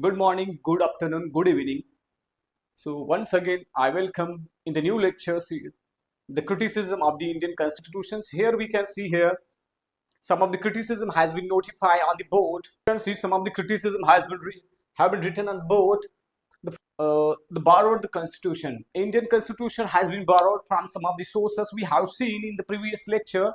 Good morning, good afternoon, good evening. So once again, I welcome in the new lecture series the criticism of the Indian constitutions. Here we can see here some of the criticism has been notified on the board. You can see some of the criticism have been written on board. The borrowed the constitution. Indian constitution has been borrowed from some of the sources we have seen in the previous lecture.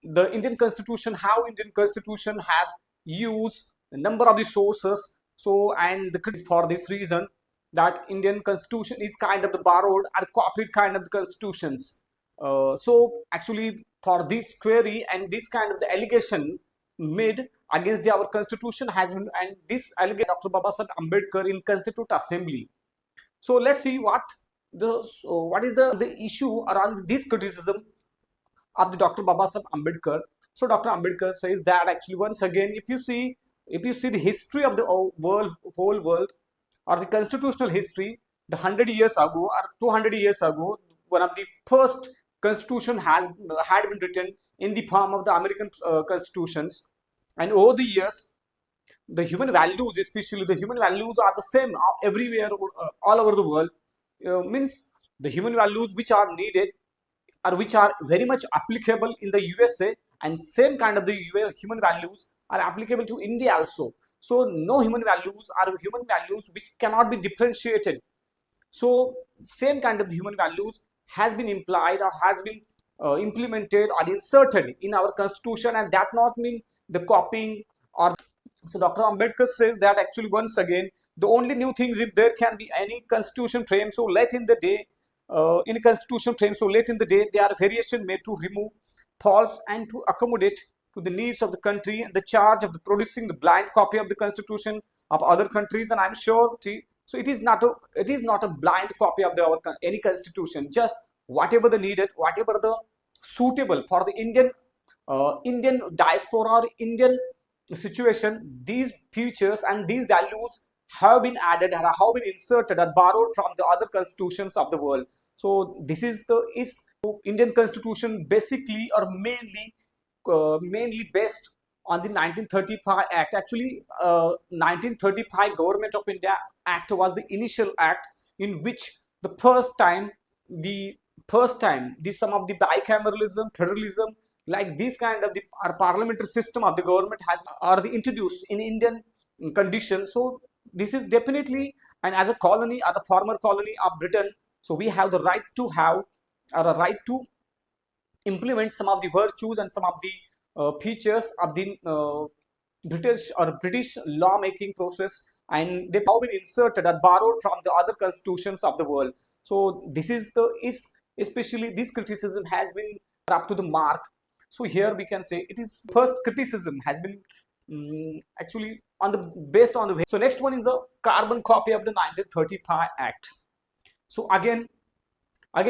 The Indian constitution has used a number of the sources. So, and the critics for this reason that Indian constitution is kind of the borrowed or copied kind of the constitutions. So actually for this query and this kind of the allegation made against our constitution has been, and this allegation Dr. Babasaheb Ambedkar in Constituent Assembly. So let's see what is the issue around this criticism of the Dr. Babasaheb Ambedkar. So Dr. Ambedkar says that actually once again, if you see the history of the whole world or the constitutional history, the 100 years ago or 200 years ago, one of the first constitution had been written in the form of the American constitutions, and over the years, the human values, especially the human values, are the same everywhere, all over the world. Means the human values which are needed or which are very much applicable in the USA, and same kind of the human values are applicable to India also. So no human values are human values which cannot be differentiated. So same kind of human values has been implied or has been implemented or inserted in our constitution, and that not mean the copying or. So Dr. Ambedkar says that actually once again the only new things, if there can be any constitution frame so late in the day, in a constitution frame so late in the day, there are variation made to remove faults and to accommodate to the needs of the country and the charge of the producing the blind copy of the constitution of other countries. And I'm sure, so it is not a blind copy of any constitution, just whatever the needed, whatever the suitable for the Indian diaspora or Indian situation, these features and these values have been added and have been inserted or borrowed from the other constitutions of the world. So this is Indian constitution basically or mainly based on the 1935 Act. Actually, 1935 Government of India Act was the initial act in which the first time some of the bicameralism, federalism, like this kind of the our parliamentary system of the government has are the introduced in Indian conditions. So this is definitely, and as a colony or the former colony of Britain, so we have the right to have or a right to implement some of the virtues and some of the features of the British lawmaking process, and they have been inserted or borrowed from the other constitutions of the world. So this is especially this criticism has been up to the mark. So here we can say it is first criticism has been actually based on the way. So next one is the carbon copy of the 1935 Act. So again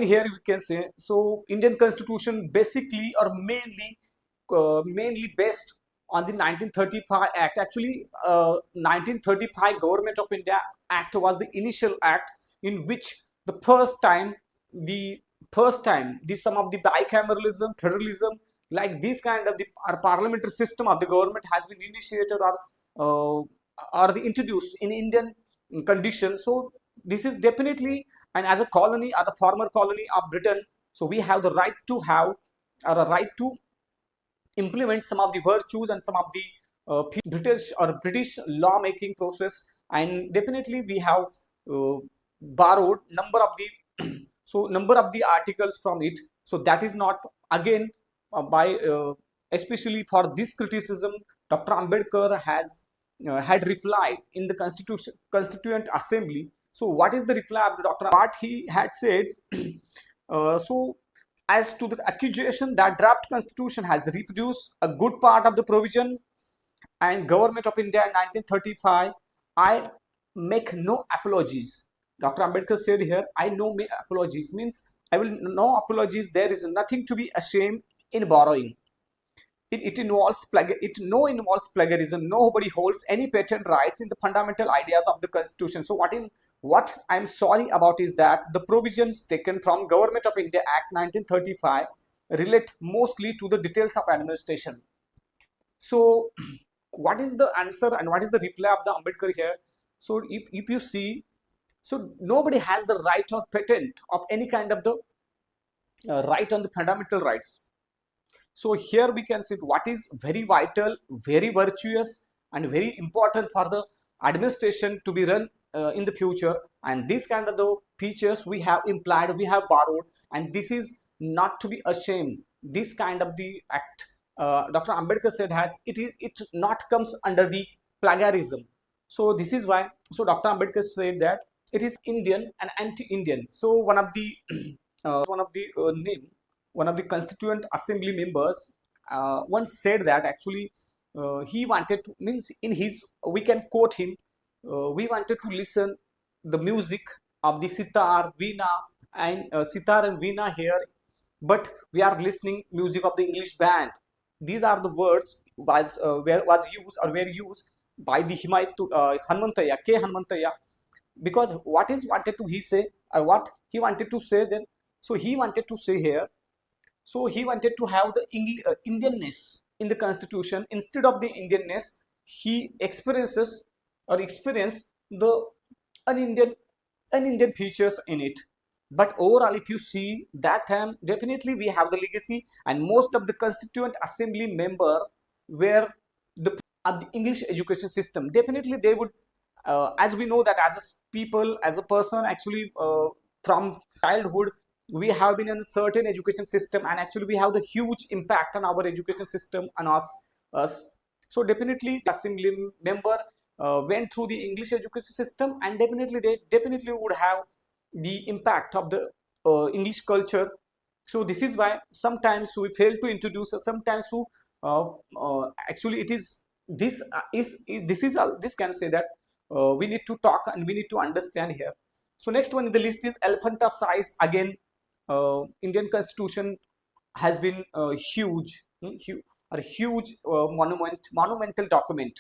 here we can say, so Indian constitution basically or mainly based on the 1935 Act. Actually, 1935 Government of India Act was the initial act in which the first time some of the bicameralism, federalism, like this kind of our parliamentary system of the government has been initiated or the introduced in Indian conditions. So this is definitely, and as a colony or the former colony of Britain, so we have the right to have or a right to implement some of the virtues and some of the British lawmaking process, and definitely we have borrowed number of the number of the articles from it. So that is not again especially for this criticism, Dr. Ambedkar has had replied in the Constituent Assembly. So what is the reply of the Dr. What he had said? So as to the accusation that draft constitution has reproduced a good part of the provision and Government of India in 1935, I make no apologies. Dr. Ambedkar said here, I no apologies, means I will no apologies. There is nothing to be ashamed in borrowing. It involves plagiarism. Nobody holds any patent rights in the fundamental ideas of the constitution. So what I'm sorry about is that the provisions taken from Government of India Act 1935 relate mostly to the details of administration. So what is the answer and what is the reply of the Ambedkar here? So if you see, so nobody has the right or patent of any kind of the right on the fundamental rights. So here we can see what is very vital, very virtuous, and very important for the administration to be run in the future. And this kind of the features we have implied, we have borrowed, and this is not to be ashamed. This kind of the act, Dr. Ambedkar said, it not comes under the plagiarism. So this is why. So Dr. Ambedkar said that it is Indian and anti-Indian. So one of the constituent assembly members once said that actually he wanted to, means in his, we can quote him, we wanted to listen the music of the sitar and veena here, but we are listening music of the English band. These are the words was used or were used by the Hanmantaya, K. Hanmantaya, because what is wanted to he say, or what he wanted to say then. So he wanted to say here, so he wanted to have the Indianness in the constitution. Instead of the Indianness, he experienced the un-Indian un-Indian features in it. But overall, if you see that time, definitely we have the legacy, and most of the constituent assembly member were the at the English education system. Definitely they would, as we know that as a people, as a person, actually from childhood we have been in a certain education system, and actually we have the huge impact on our education system and us. So definitely assembly member went through the English education system, and definitely they definitely would have the impact of the English culture. So this is why sometimes we fail to introduce, sometimes we actually it is this can say that we need to talk and we need to understand here. So next one in the list is elephanta size. Again, Indian Constitution has been a huge monumental document.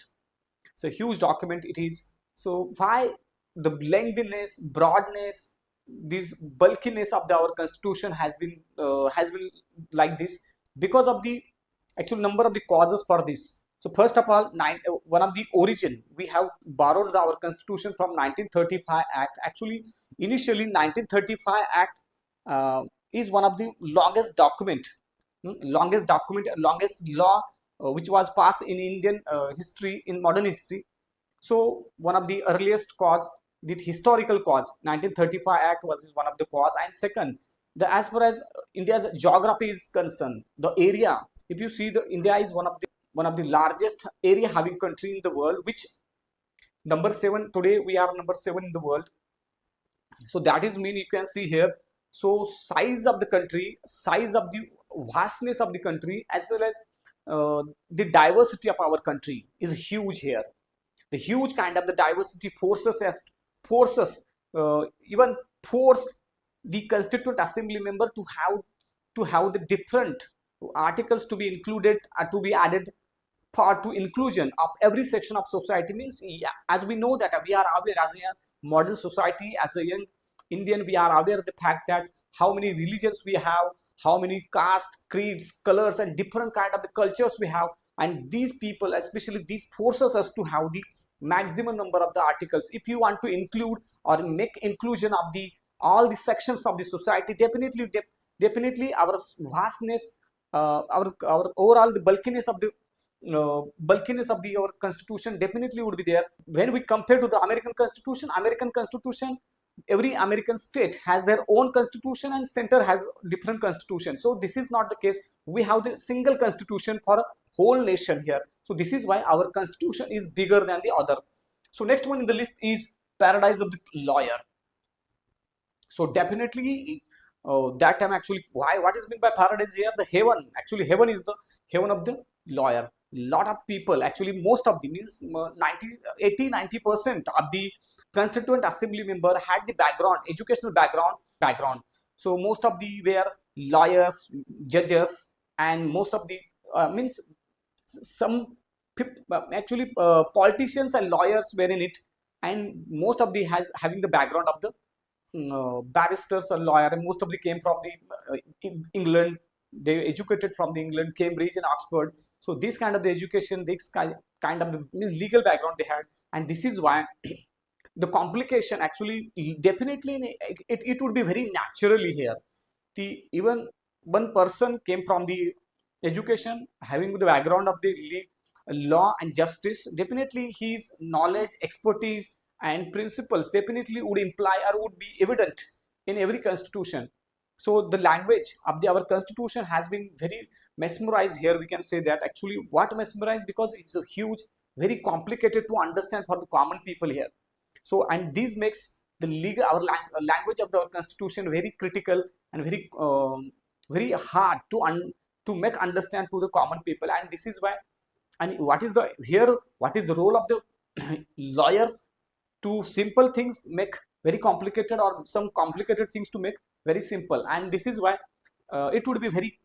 It's a huge document it is. So why the lengthiness, broadness, this bulkiness of our constitution has been like this? Because of the actual number of the causes for this. So first of all, one of the origin, we have borrowed our constitution from 1935 Act. Actually, initially 1935 Act is one of the longest law which was passed in Indian history, in modern history. So one of the earliest cause, the historical cause, 1935 Act was one of the cause. And second, the as far as India's geography is concerned, the area, if you see, the India is one of the largest area having country in the world, which number 7, today we are number 7 in the world. So that is mean, you can see here, so size of the country, size of the vastness of the country, as well as the diversity of our country is huge here. The huge kind of the diversity forces even force the constituent assembly member to have the different articles to be included, to be added for to inclusion of every section of society. Means, yeah, as we know that we are aware as a modern society, as a young Indian, we are aware of the fact that how many religions we have, how many caste, creeds, colors, and different kind of the cultures we have, and these people, especially these, forces us to have the maximum number of the articles. If you want to include or make inclusion of the all the sections of the society, definitely our vastness, our overall the bulkiness of the our constitution definitely would be there. When we compare to the American constitution, every American state has their own constitution and center has different constitution. So this is not the case. We have the single constitution for a whole nation here. So this is why our constitution is bigger than the other. So next one in the list is paradise of the lawyer. So definitely that time, actually, what is meant by paradise here? The heaven. Actually, heaven is the heaven of the lawyer. Lot of people, actually most of the, means 90% of the constituent assembly member had the educational background. So most of the were lawyers, judges, and most of the means some actually politicians and lawyers were in it, and most of the having the background of the barristers or lawyer, and most of them came from the England. They educated from the England, Cambridge and Oxford. So this kind of the education, this kind of the legal background they had, and this is why the complication actually definitely it would be very naturally here. The even one person came from the education having the background of the law and justice, definitely his knowledge, expertise and principles definitely would imply or would be evident in every constitution. So the language of our constitution has been very mesmerized here. We can say that actually what mesmerized, because it's a huge, very complicated to understand for the common people here. So and this makes the legal our language of our constitution very critical and very hard to make understand to the common people. And this is why, and what is the here, what is the role of the lawyers? To simple things make very complicated, or some complicated things to make very simple. And this is why it would be very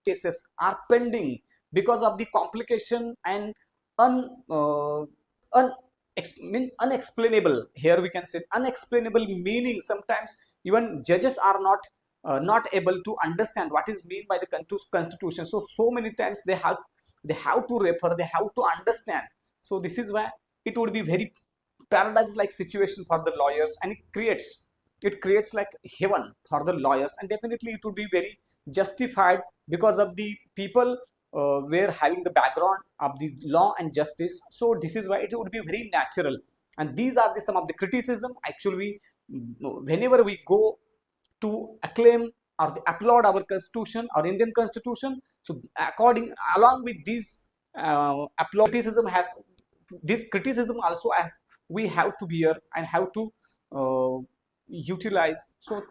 cases are pending because of the complication and un, uh, un means unexplainable. Here we can say unexplainable meaning. Sometimes even judges are not able to understand what is meant by the constitution. So many times they have to refer, they have to understand. So this is why it would be very paradise like situation for the lawyers, and it creates like heaven for the lawyers. And definitely it would be very justified because of the people were having the background of the law and justice. So this is why it would be very natural. And these are some of the criticism actually whenever we go to acclaim or applaud our constitution, our Indian constitution. So according along with this applaud, criticism also as we have to bear and have to utilize. So